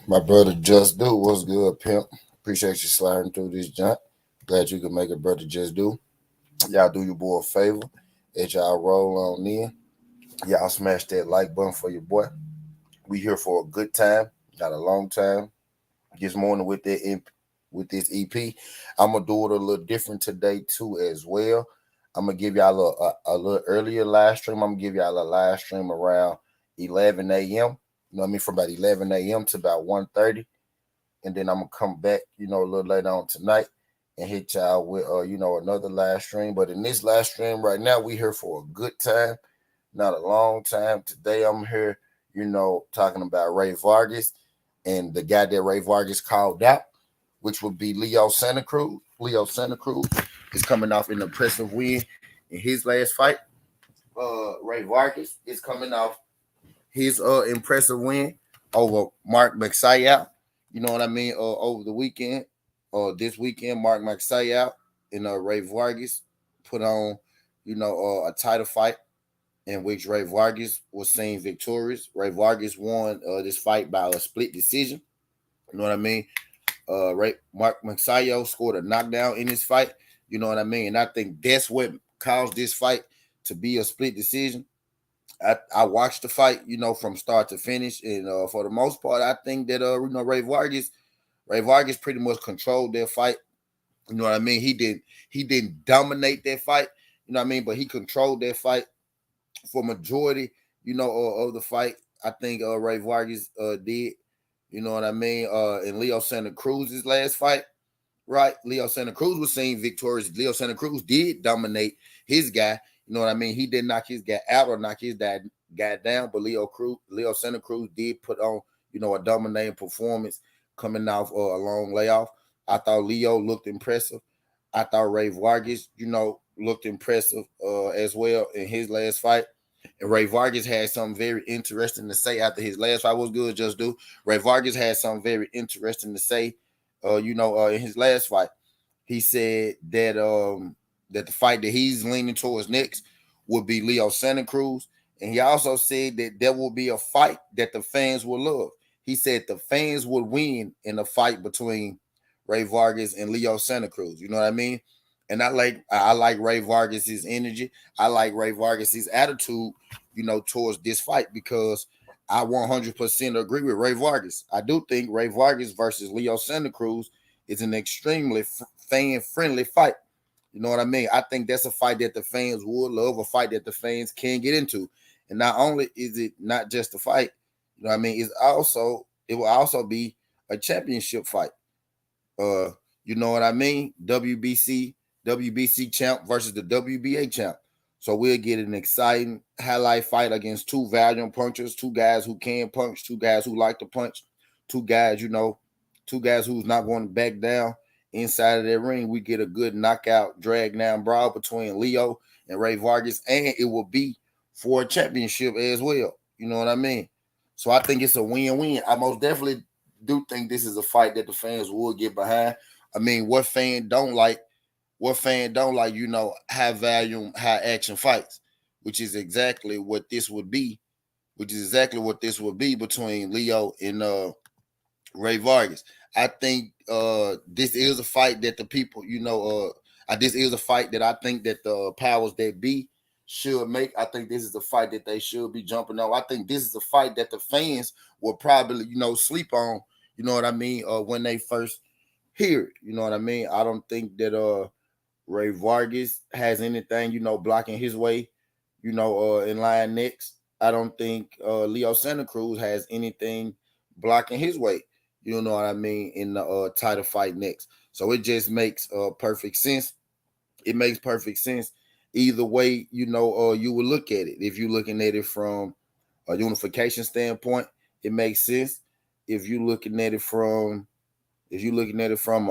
My brother Just Do, what's good, pimp? Appreciate you sliding through this junk. Glad you could make it, brother Just Do. Y'all do your boy a favor. As y'all roll on in, y'all smash that like button for your boy. We here for a good time, not a long time. This morning with this EP, I'm gonna do it a little different today too as well. I'm gonna give y'all a little earlier live stream. I'm gonna give y'all a live stream around 11 a.m. You know what I mean? From about 11 a.m. to about 1:30, and then I'm gonna come back, a little later on tonight and hit y'all with another live stream. But in this live stream right now, we here for a good time, not a long time. Today I'm here, talking about Rey Vargas and the guy that Rey Vargas called out, which would be Leo Santa Cruz. Leo Santa Cruz is coming off an impressive win in his last fight. Rey Vargas is coming off his impressive win over Mark McSay. You know what I mean? Over the weekend, this weekend, Mark McSay and Rey Vargas put on, a title fight in which Rey Vargas was seen victorious. Rey Vargas won this fight by a split decision. You know what I mean? Mark Mansayo scored a knockdown in this fight. You know what I mean? And I think that's what caused this fight to be a split decision. I watched the fight, from start to finish, and for the most part, I think that Rey Vargas pretty much controlled that fight. You know what I mean? He didn't dominate that fight. You know what I mean? But he controlled that fight for majority, of the fight. I think Rey Vargas did. You know what I mean? In Leo Santa Cruz's last fight, right? Leo Santa Cruz was seen victorious. Leo Santa Cruz did dominate his guy. You know what I mean? He didn't knock his guy out or knock his guy down, but Leo Santa Cruz did put on, a dominating performance coming off a long layoff. I thought Leo looked impressive. I thought Rey Vargas, looked impressive as well in his last fight. And Rey Vargas had something very interesting to say after his last fight. Was good, Just Do. Rey Vargas had something very interesting to say. In his last fight, he said that the fight that he's leaning towards next would be Leo Santa Cruz, and he also said that there will be a fight that the fans will love. He said the fans would win in a fight between Rey Vargas and Leo Santa Cruz. You know what I mean? And I like Rey Vargas's energy. I like Rey Vargas's attitude, towards this fight because I 100% agree with Rey Vargas. I do think Rey Vargas versus Leo Santa Cruz is an extremely fan friendly fight. You know what I mean? I think that's a fight that the fans would love, a fight that the fans can get into. And not only is it not just a fight, you know what I mean? It will also be a championship fight. Uh, you know what I mean? WBC champ versus the WBA champ. So we'll get an exciting highlight fight against two valiant punchers, two guys who can punch, two guys who like to punch, two guys, two guys who's not going to back down inside of that ring. We get a good knockout, drag down brawl between Leo and Rey Vargas, and it will be for a championship as well. You know what I mean? So I think it's a win-win. I most definitely do think this is a fight that the fans will get behind. I mean, what fan don't like? What fan don't like, high volume, high action fights, which is exactly what this would be, between Leo and Rey Vargas. I think this is a fight that the people, this is a fight that I think that the powers that be should make. I think this is a fight that they should be jumping on. I think this is a fight that the fans will probably, sleep on, you know what I mean, when they first hear it. You know what I mean? I don't think that Rey Vargas has anything, blocking his way, in line next. I don't think Leo Santa Cruz has anything blocking his way, you know what I mean, in the title fight next. So it just makes perfect sense. It makes perfect sense. Either way, you would look at it. If you're looking at it from a unification standpoint, it makes sense. If you're looking at it from an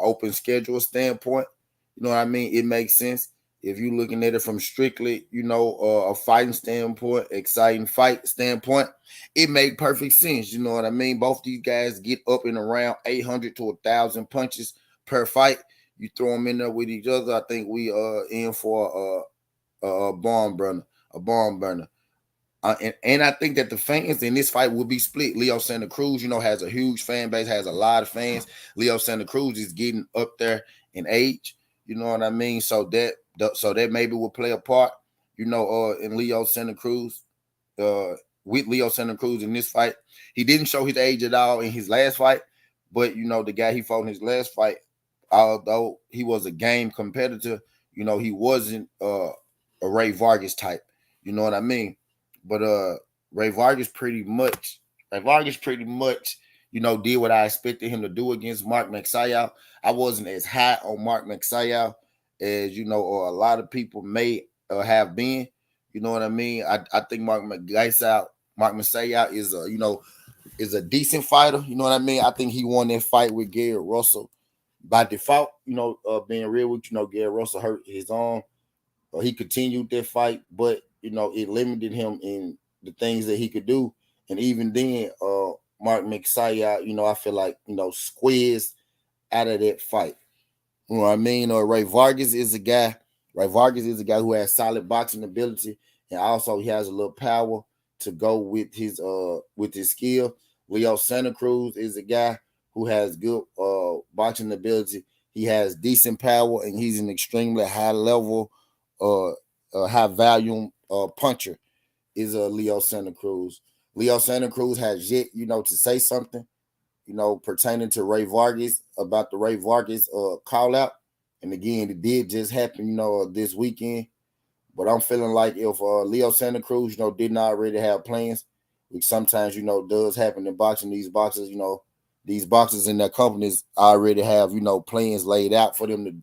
open schedule standpoint, you know what I mean? It makes sense. If you're looking at it from strictly, a fighting standpoint, exciting fight standpoint, it make perfect sense. You know what I mean? Both these guys get up and around 800 to 1,000 punches per fight. You throw them in there with each other, I think we in for a barn burner. And I think that the fans in this fight will be split. Leo Santa Cruz, has a huge fan base, has a lot of fans. Leo Santa Cruz is getting up there in age. You know what I mean? So that maybe will play a part. In Leo Santa Cruz, with Leo Santa Cruz in this fight. He didn't show his age at all in his last fight, but the guy he fought in his last fight, although he was a game competitor, he wasn't a Rey Vargas type. You know what I mean? But Rey Vargas pretty much, did what I expected him to do against Mark Magsayo. I wasn't as high on Mark Magsayo as or a lot of people may have been. You know what I mean? I think Mark Magsayo is a decent fighter. You know what I mean? I think he won that fight with Gary Russell by default. Being real with Gary Russell hurt his arm. He continued that fight, but it limited him in the things that he could do. And even then, Mark Magsayo, I feel like squeezed out of that fight. You know what I mean? Rey Vargas is a guy. Rey Vargas is a guy who has solid boxing ability, and also he has a little power to go with his skill. Leo Santa Cruz is a guy who has good boxing ability. He has decent power, and he's an extremely high level, high volume puncher. Is Leo Santa Cruz. Leo Santa Cruz has yet, to say something, pertaining to Rey Vargas about the Rey Vargas call out. And again, it did just happen, this weekend. But I'm feeling like if Leo Santa Cruz, did not already have plans, which sometimes, does happen in boxing, these boxers and their companies already have, plans laid out for them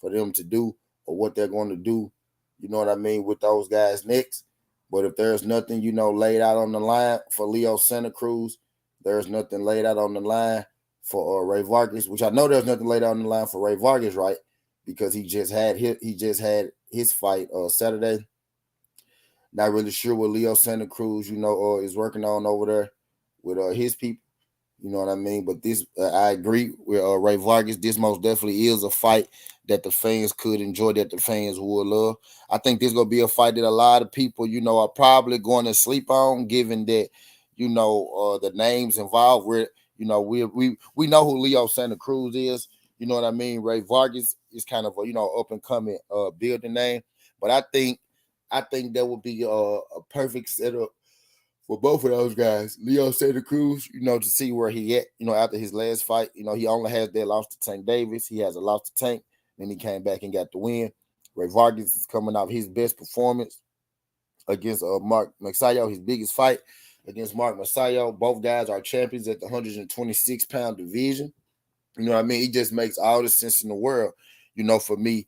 to do or what they're going to do, you know what I mean, with those guys next. But if there's nothing, laid out on the line for Leo Santa Cruz, there's nothing laid out on the line for Rey Vargas, which I know there's nothing laid out on the line for Rey Vargas, right? Because he just had his fight Saturday. Not really sure what Leo Santa Cruz, is working on over there with his people. You know what I mean? But this, I agree with Rey Vargas. This most definitely is a fight that the fans could enjoy, that the fans would love. I think this is going to be a fight that a lot of people, are probably going to sleep on, given that, the names involved. We know who Leo Santa Cruz is. You know what I mean? Rey Vargas is kind of a, up and coming building name. But I think that would be a perfect setup for both of those guys. Leo Santa Cruz, to see where he at, after his last fight. He only has that loss to Tank Davis. He has a loss to Tank. Then he came back and got the win. Rey Vargas is coming off his best performance against Mark Magsayo, his biggest fight against Mark Magsayo. Both guys are champions at the 126-pound division. You know what I mean? It just makes all the sense in the world, for me,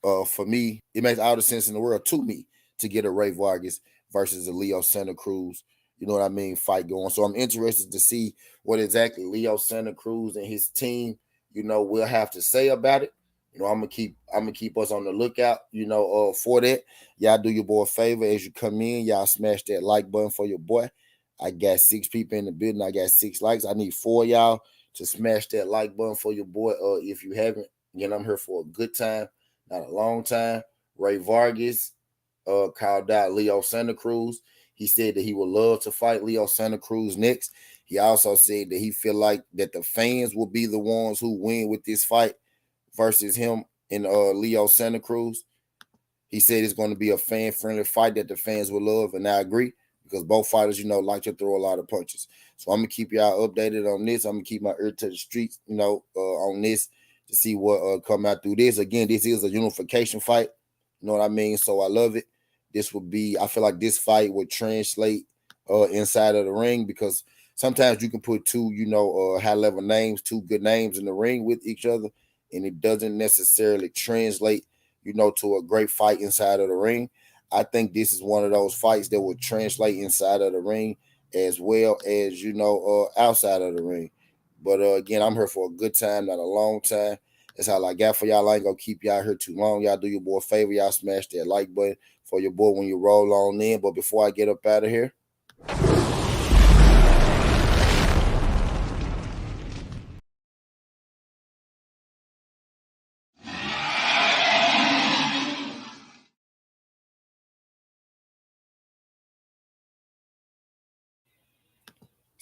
it makes all the sense in the world to me to get a Rey Vargas versus a Leo Santa Cruz, you know what I mean, fight going. So I'm interested to see what exactly Leo Santa Cruz and his team, will have to say about it. I'm gonna keep us on the lookout, for that. Y'all do your boy a favor as you come in. Y'all smash that like button for your boy. I got 6 people in the building. I got 6 likes. I need 4 of y'all to smash that like button for your boy. If you haven't, again, I'm here for a good time, not a long time. Rey Vargas called out Leo Santa Cruz. He said that he would love to fight Leo Santa Cruz next. He also said that he feel like that the fans will be the ones who win with this fight versus him and Leo Santa Cruz. He said it's going to be a fan-friendly fight that the fans will love, and I agree because both fighters, like to throw a lot of punches. So I'm going to keep y'all updated on this. I'm going to keep my ear to the streets, on this to see what come out through this. Again, this is a unification fight. You know what I mean? So I love it. I feel like this fight would translate inside of the ring because sometimes you can put two, high-level names, 2 good names in the ring with each other, and it doesn't necessarily translate, to a great fight inside of the ring. I think this is one of those fights that will translate inside of the ring as well as, outside of the ring. But again, I'm here for a good time, not a long time. That's all I got for y'all. I ain't gonna keep y'all here too long. Y'all do your boy a favor. Y'all smash that like button for your boy when you roll on in. But before I get up out of here,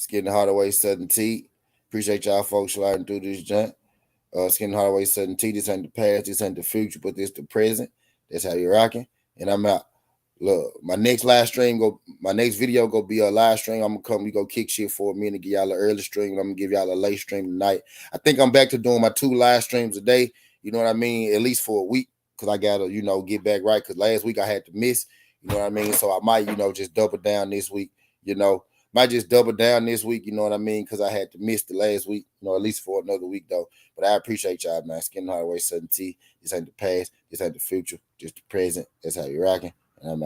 Skin Hardaway Southern Tea. Appreciate y'all folks sliding through this junk. Skin Hardaway Southern Tea. This ain't the past, this ain't the future, but this the present. That's how you're rocking. And I'm out. Look, my next video go be a live stream. I'm gonna we go kick shit for a minute, give y'all an early stream. I'm gonna give y'all a late stream tonight. I think I'm back to doing my 2 live streams a day. You know what I mean? At least for a week, because I gotta, get back right. Because last week I had to miss. You know what I mean? So I might, just double down this week. Might just double down this week. You know what I mean? Because I had to miss the last week. At least for another week though. But I appreciate y'all, man. Skin Hardaway Southern Tea. This ain't the past. This ain't the future. Just the present. That's how you're rocking.